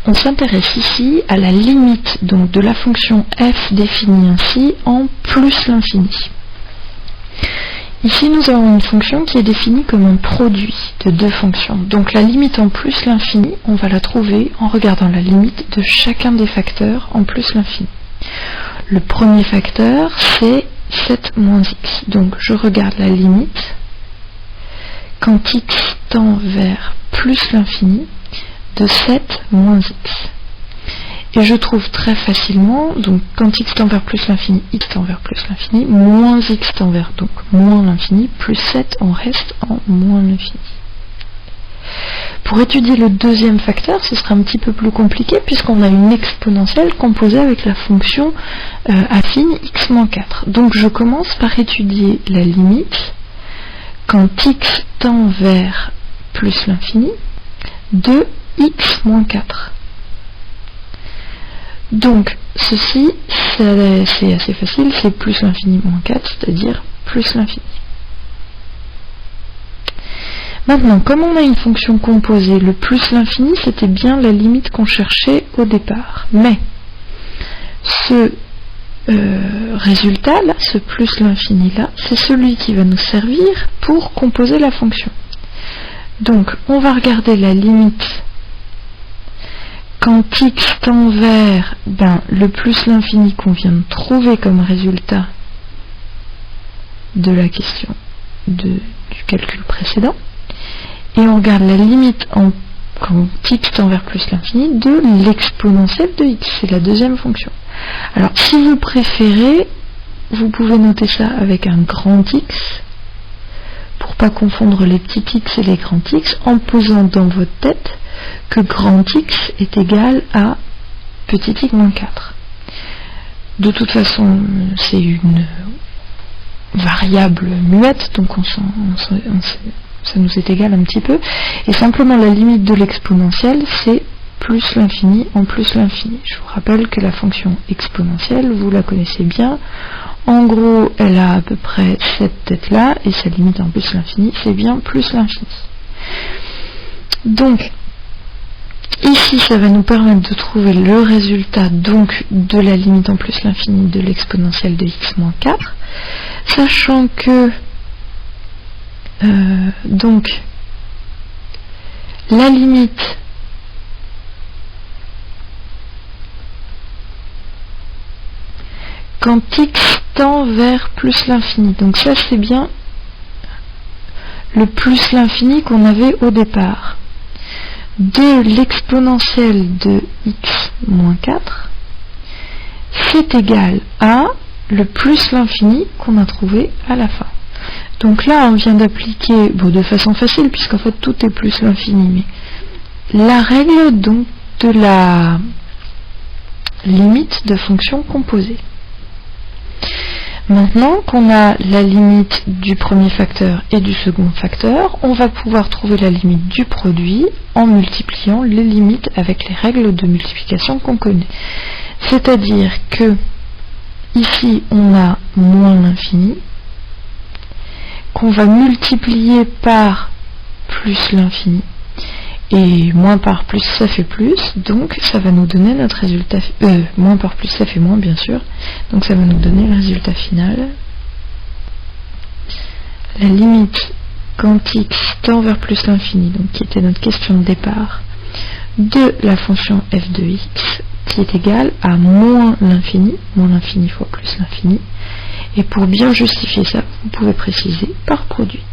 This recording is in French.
on s'intéresse ici à la limite donc de la fonction f définie ainsi en plus l'infini. Ici, nous avons une fonction qui est définie comme un produit de deux fonctions. Donc la limite en plus l'infini, on va la trouver en regardant la limite de chacun des facteurs en plus l'infini. Le premier facteur, c'est 7 moins x. Donc je regarde la limite quand x tend vers plus l'infini de 7 moins x. Et je trouve très facilement, donc quand x tend vers plus l'infini, x tend vers plus l'infini, moins x tend vers donc moins l'infini, plus 7, on reste en moins l'infini. Pour étudier le deuxième facteur, ce sera un petit peu plus compliqué puisqu'on a une exponentielle composée avec la fonction affine x moins 4. Donc je commence par étudier la limite quand x tend vers plus l'infini de x moins 4. Donc, ceci, c'est assez facile, c'est plus l'infini moins 4, c'est-à-dire plus l'infini. Maintenant, comme on a une fonction composée, le plus l'infini, c'était bien la limite qu'on cherchait au départ. Mais, ce résultat-là, ce plus l'infini-là, c'est celui qui va nous servir pour composer la fonction. Donc, on va regarder la limite quand x tend vers le plus l'infini qu'on vient de trouver comme résultat de la question du calcul précédent, et on regarde la limite quand x tend vers plus l'infini de l'exponentielle de x, c'est la deuxième fonction. Alors si vous préférez, vous pouvez noter ça avec un grand X, pour pas confondre les petits x et les grands x, en posant dans votre tête que grand X est égal à petit x moins 4. De toute façon, c'est une variable muette, donc ça nous est égal un petit peu, et simplement la limite de l'exponentielle, c'est plus l'infini en plus l'infini. Je vous rappelle que la fonction exponentielle, vous la connaissez bien, en gros, elle a à peu près cette tête-là, et sa limite en plus l'infini, c'est bien plus l'infini. Donc, ici, ça va nous permettre de trouver le résultat donc de la limite en plus l'infini de l'exponentielle de x moins 4, sachant que donc la limite quand x tend vers plus l'infini, donc ça c'est bien le plus l'infini qu'on avait au départ, de l'exponentielle de x moins 4, c'est égal à le plus l'infini qu'on a trouvé à la fin. Donc là, on vient d'appliquer, de façon facile, puisqu'en fait tout est plus l'infini, mais la règle donc de la limite de fonction composée. Maintenant qu'on a la limite du premier facteur et du second facteur, on va pouvoir trouver la limite du produit en multipliant les limites avec les règles de multiplication qu'on connaît. C'est-à-dire que ici on a moins l'infini, qu'on va multiplier par plus l'infini, et moins par plus ça fait plus, donc ça va nous donner notre résultat, moins par plus ça fait moins bien sûr, donc ça va nous donner le résultat final. La limite quand x tend vers plus l'infini, donc qui était notre question de départ, de la fonction f de x, qui est égale à moins l'infini fois plus l'infini, et pour bien justifier ça, vous pouvez préciser par produit.